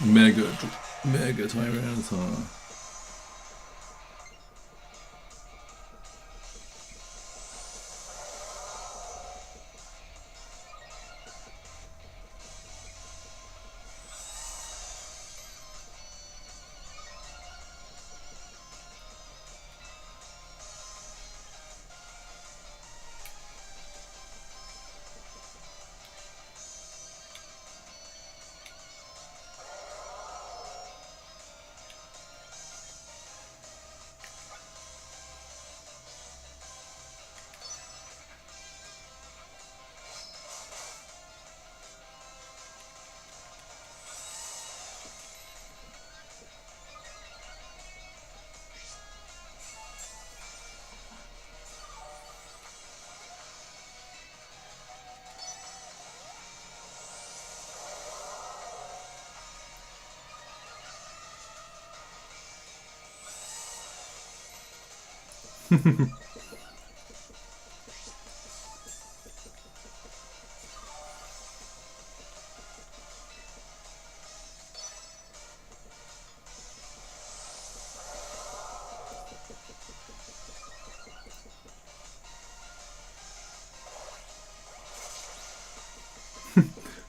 Mega Tyranitar.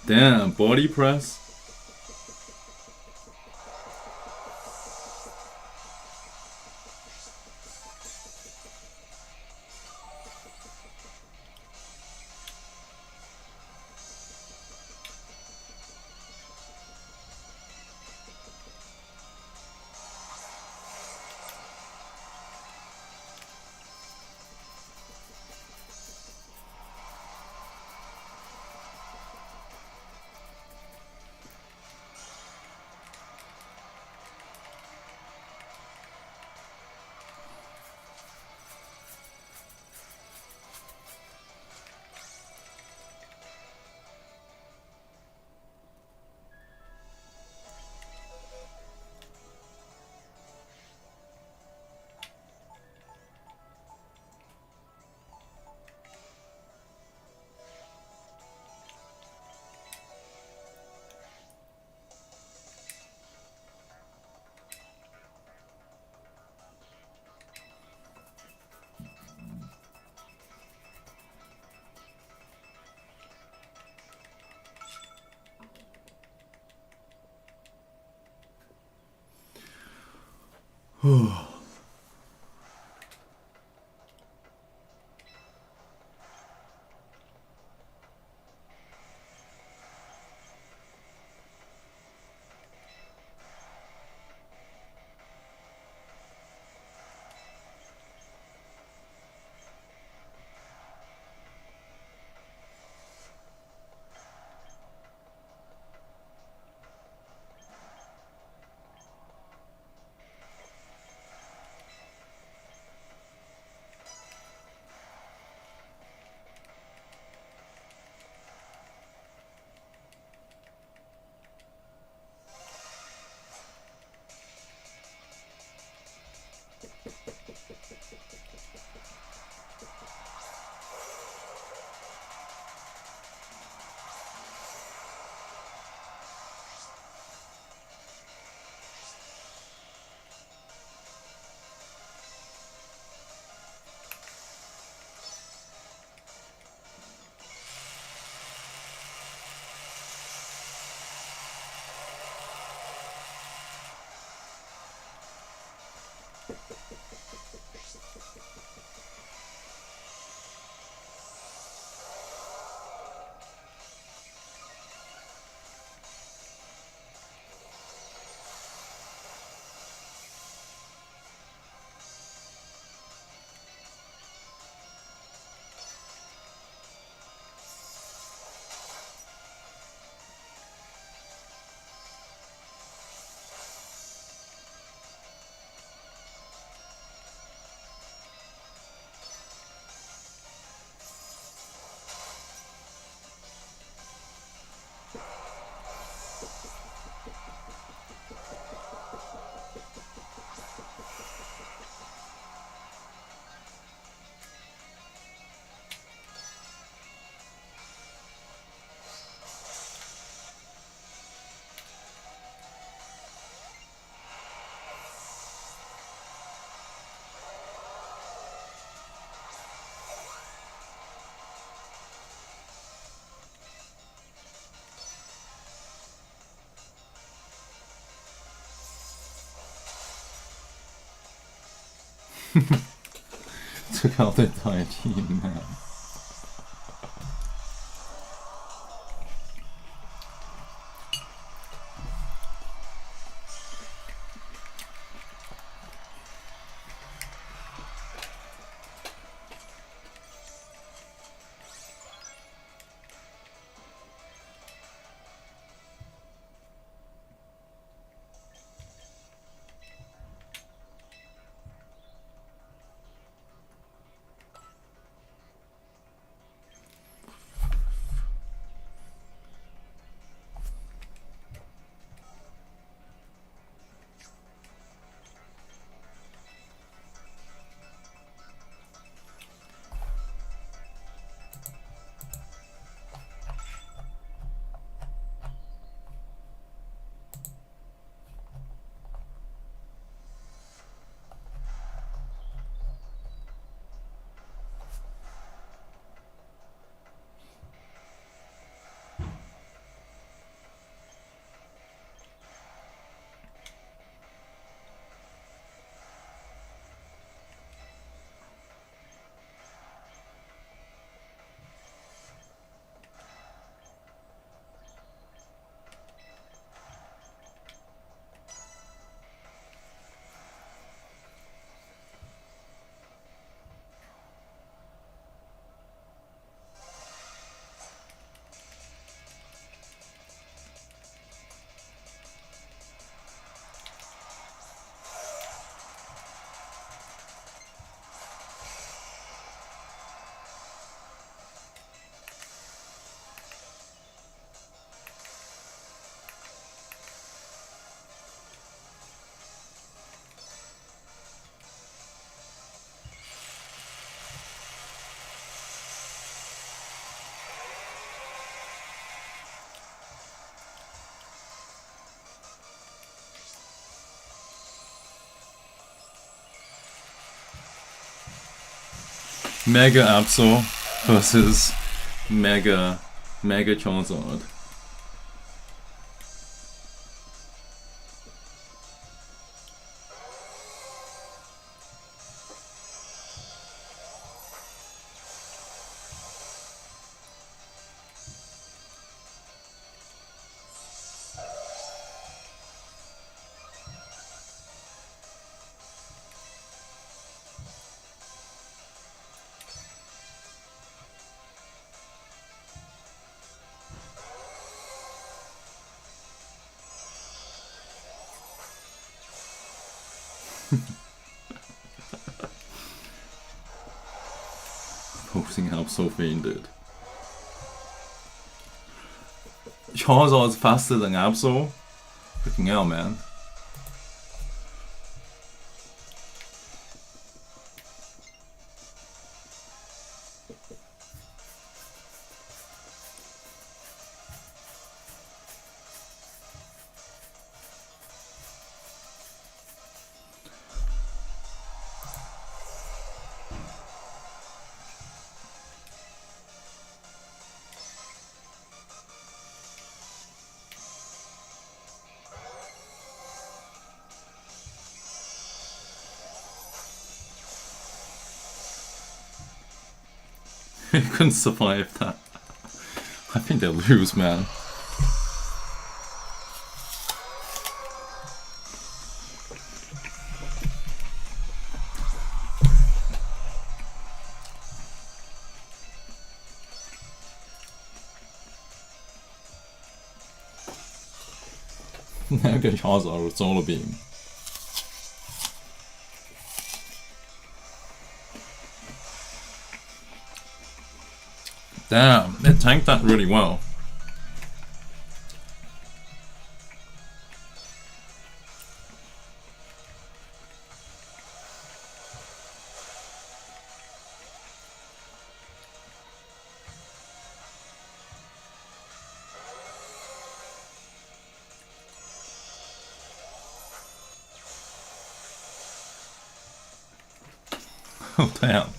Damn, body press. Took out the entire team, man. Mega Absol versus Mega Charizard. Posting Absol fainted. Charizard's faster than Absol? Freaking hell, man. He couldn't survive that. I think they'll lose, man. Now get Charizard with Solar Beam. Damn, it tanked that really well. Oh damn.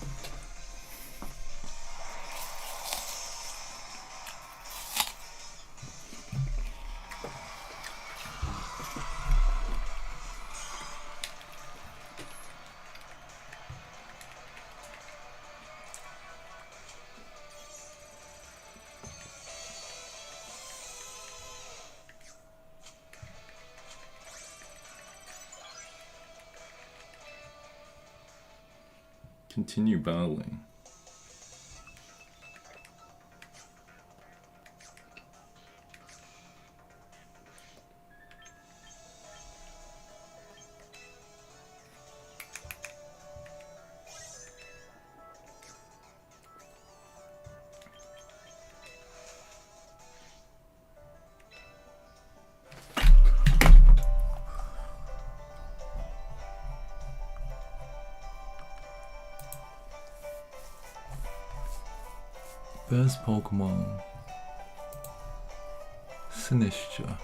Continue battling. Best Pokemon Sinistcha.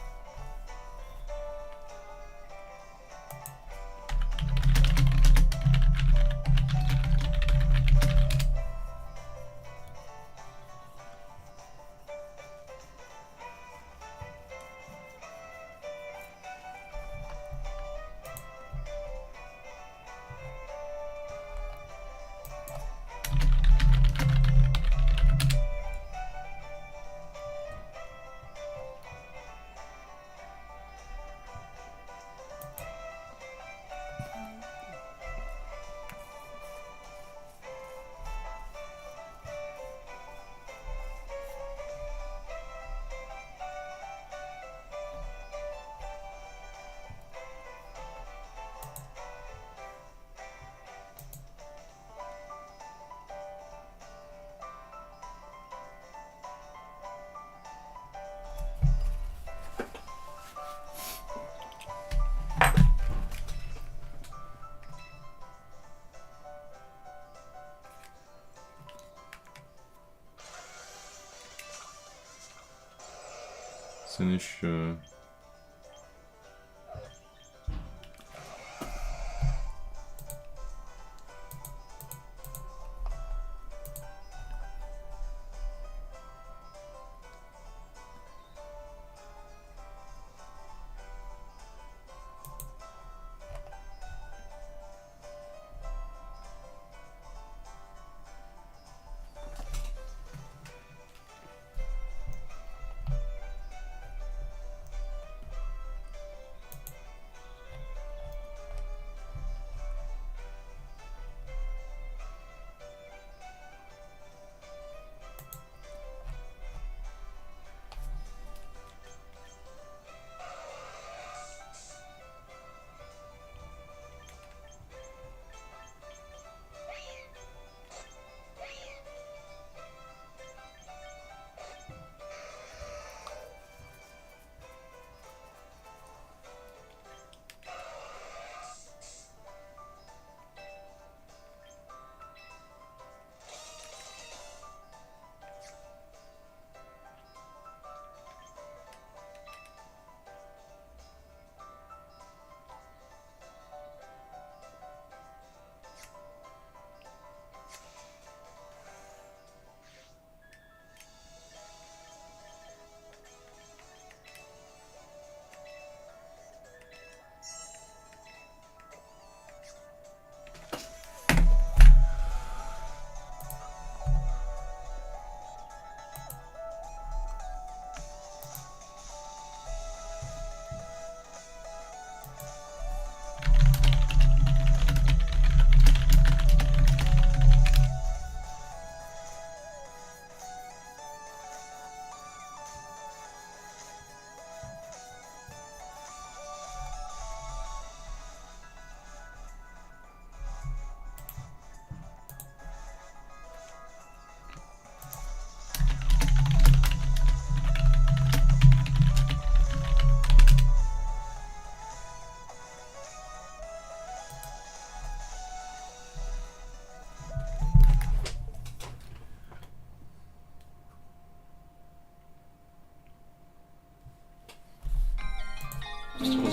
Sinistcha.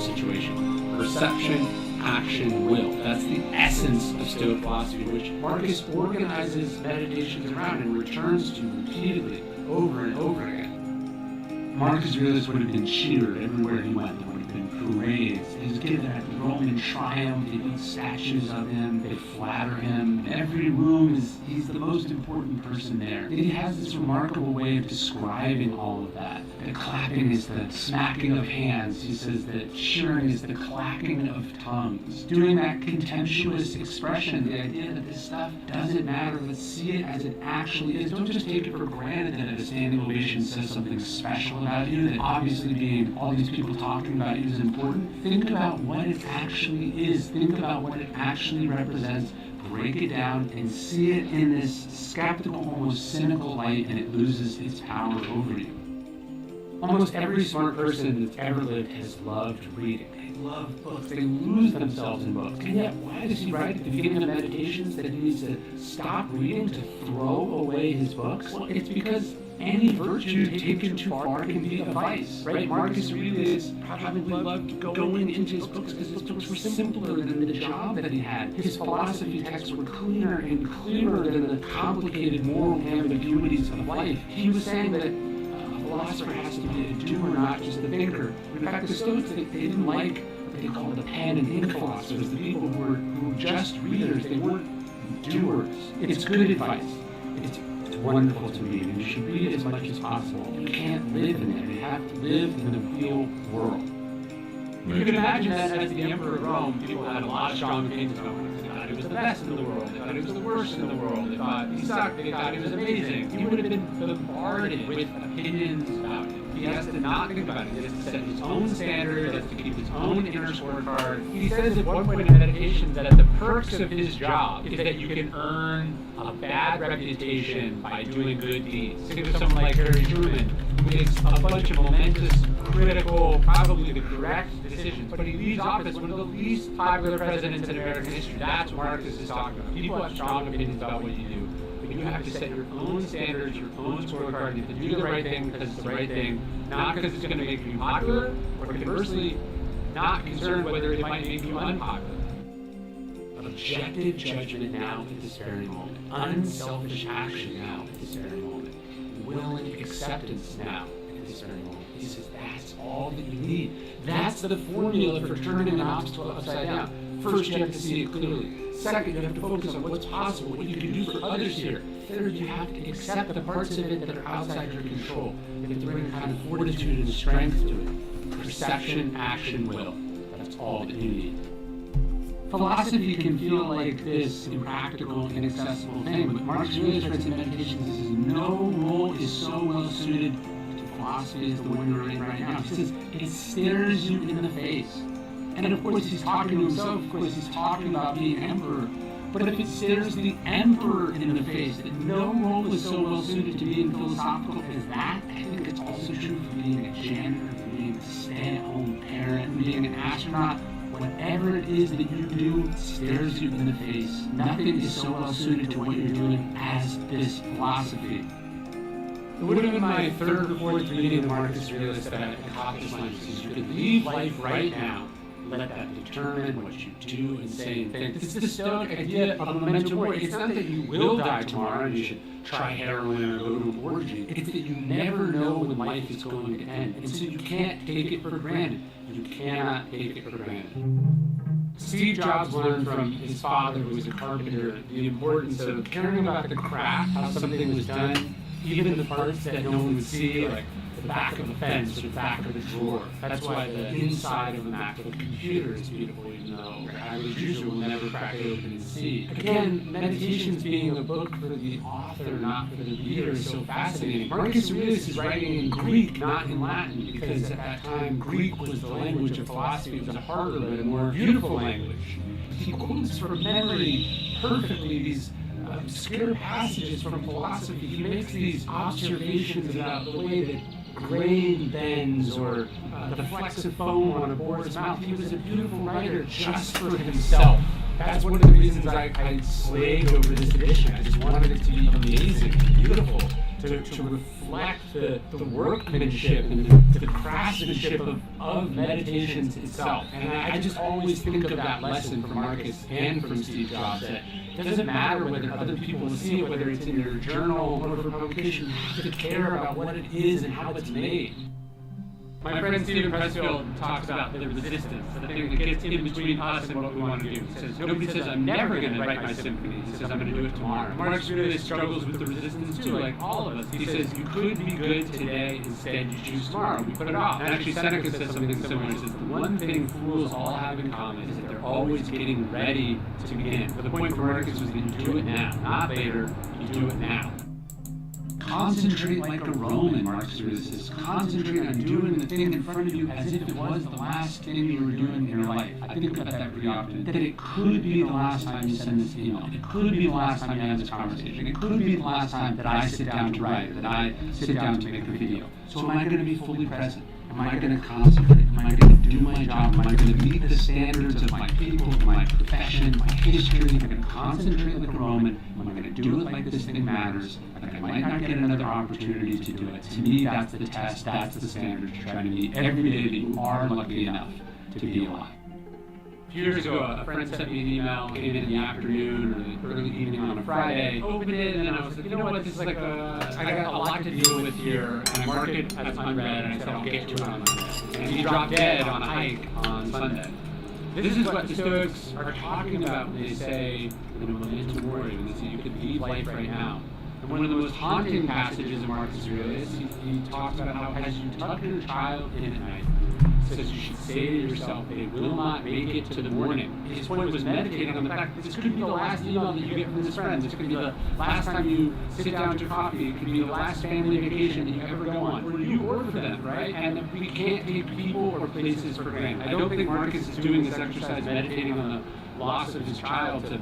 Situation. Perception, action, will. That's the essence of Stoic philosophy, which Marcus organizes meditations around and returns to repeatedly, over and over again. Marcus Aurelius would have been cheered everywhere he went when he and praised. He's given at the Roman triumph. They build statues of him. They flatter him. Every room he's the most important person there. And he has this remarkable way of describing all of that. The clapping is the smacking of hands. He says that cheering is the clacking of tongues. Doing that contemptuous expression, the idea that this stuff doesn't matter. Let's see it as it actually is. Don't just take it for granted that a standing ovation says something special about you, that obviously being all these people talking about you is important. Think about what it actually is. Think about what it actually represents. Break it down and see it in this skeptical, almost cynical light, and it loses its power over you. Almost every smart person that's ever lived has loved reading. They love books. They lose themselves in books. And yet, why does he write at the beginning of Meditations that he needs to stop reading to throw away his books? Well, it's because any virtue taken too far can be a vice, right? Marcus Aurelius probably loved going into his books because his books were simpler than the job that he had. His philosophy texts were cleaner and clearer than the complicated moral ambiguities of life. He was saying that philosopher has to be a doer, not just a thinker. In fact, the Stoics, they didn't like what they called the pen and ink philosophers, the people who were just readers. They weren't doers. It's good advice. It's wonderful to read, and you should read as much as possible. You can't live in there. You have to live in the real world. You can imagine that as the Emperor of Rome, people had a lot of strong opinions about him. They thought he was the best in the world. They thought he was the worst in the world. They thought he sucked. They thought he was amazing. He would have been bombarded with opinions about him. He has to not think about it. He has to set his own standards. He has to keep his own inner scorecard. He says at one point in meditation that the perks of his job is that you can earn a bad reputation by doing good deeds. Think of someone like Harry Truman, who makes a bunch of momentous, critical, probably the correct decisions, but he leaves office one of the least popular presidents in American history. That's what Marcus is talking about. People have strong opinions about what you do, but you have to set your own standards, your own scorecard. You have to do the right thing because it's the right thing, not because it's going to make you popular, or conversely, not concerned whether it might make you unpopular. Objective judgment now at this very moment. Unselfish action now at this very moment. Willing acceptance now at this very moment. He says that's all that you need. That's the formula for turning an obstacle upside down. First, you have to see it clearly. Second, you have to focus on what's possible, what you can do for others here. Third, you have to accept the parts of it that are outside your control. You have to bring a kind of fortitude and strength to it. Perception, action, will. That's all that you need. Philosophy can feel like this impractical, inaccessible thing, but Marcus Aurelius writes in Meditations, he says, no role is so well suited to philosophy as the one you're in right now. He says, it stares you in the face. And of course he's talking to himself, of course he's talking about being emperor, but if it stares the emperor in the face, that no role is so well suited to being philosophical as that, I think it's also true for being a janitor, for being a stay-at-home parent, for being an astronaut. Whatever it is that you do stares you in the face. Nothing is so well suited to what you're doing as this philosophy. It would have been my third or fourth reading of Marcus Aurelius that I caught this line. He says, you can leave life right now. Let that determine what you do and say and think. This is the Stoic idea of a memento mori. It's not that you will die tomorrow and you should try heroin or go to an orgy. It's that you never know when life is going to end. And so you can't take it for granted. You cannot take it for granted. Steve Jobs learned from his father, who was a carpenter, the importance of caring about the craft, how something was done, even the parts that no one would see, like the back of a fence or the back of a drawer. That's why the inside of a MacBook computer is beautiful, even though the average user will never crack it open and see. Again, Meditations being a book for the author, not for the reader, is so fascinating. Marcus Aurelius is writing in Greek, not in Latin, because at that time Greek was the language of philosophy. It was a harder but a more beautiful language. He quotes from memory perfectly these obscure passages from philosophy. He makes these observations about the way that grain bends or the flecks of foam on a board's mouth. He was a beautiful writer just for himself. That's one of the reasons I slaved over this edition. I just wanted it to be amazing, beautiful, to reflect the workmanship and the craftsmanship of Meditations itself. And I just always think of that lesson from Marcus and from Steve Jobs, that it doesn't matter whether other people will see it, whether it's in your journal or for publication, you have to care about what it is and how it's made. My friend Stephen Pressfield talks about the resistance, the thing that gets in between us and what we want to do. He says, nobody says, I'm never going to write my symphony. He says, I'm going to do it tomorrow. Marcus Aurelius struggles with the resistance too, like all of us. He says, you could be good today, instead you choose tomorrow. We put it off. And actually, Seneca says something similar. He says, the one thing fools all have in common is that they're always getting ready to begin. But the point for Marcus was that you do it now, not later, you do it now. Concentrate like a Roman, Marcus Aurelius says. Concentrate on doing the thing in front of you as if it was the last thing you were doing in your life. I think about that pretty often. That it could be the last time you send this email. It could be the last time you have this conversation. It could be the last time that I sit down to write, that I sit down to make a video. So am I going to be fully present? Am I going to concentrate? Am I going to do my job? Am I going to meet the standards of my people, my profession, my history? Am I going to concentrate like a Roman? Am I going to do it like this thing matters? Like I might not get another opportunity to do it. To me, that's the test, that's the standard to try to meet every day that you are lucky enough to be alive. A few years ago, a friend sent me an email, came in the afternoon or the early evening on a Friday, opened it, and then I was like, you know what, this is like I got a lot to deal with here, and I marked it as unread, and I said, I'll get to it on Monday. And he dropped dead on a hike on Sunday. This is what the Stoics are talking about when they say, memento mori, when they say you could leave life right now. And one of the most haunting passages in Marcus Aurelius, he talks about how as you tuck your child in at night, says you should say to yourself, they will not make it to the morning. His point was meditating on the fact that this could be the last email that you get from this friend. This could be the last time you sit down to coffee. It could be the last family vacation that you ever go on. For you or for them, right? And we can't take people or places for granted. I don't think Marcus is doing this exercise meditating on the loss of his child to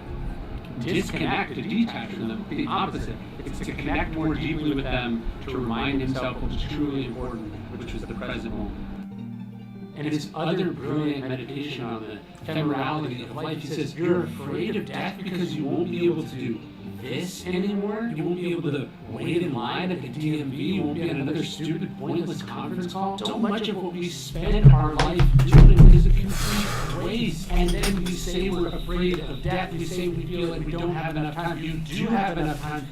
disconnect, to detach from them. The opposite. It's to connect more deeply with them, to remind himself what was truly important, which was the present moment. And his other brilliant meditation on the ephemerality of life, he says, you're afraid of death because you won't be able to do this anymore. You won't be able to wait in line at the DMV. You won't be on another stupid, pointless conference call. So much of what we spend our life doing is a complete waste. And then we say we're afraid of death. We say we feel like we don't have enough time. You do have enough time.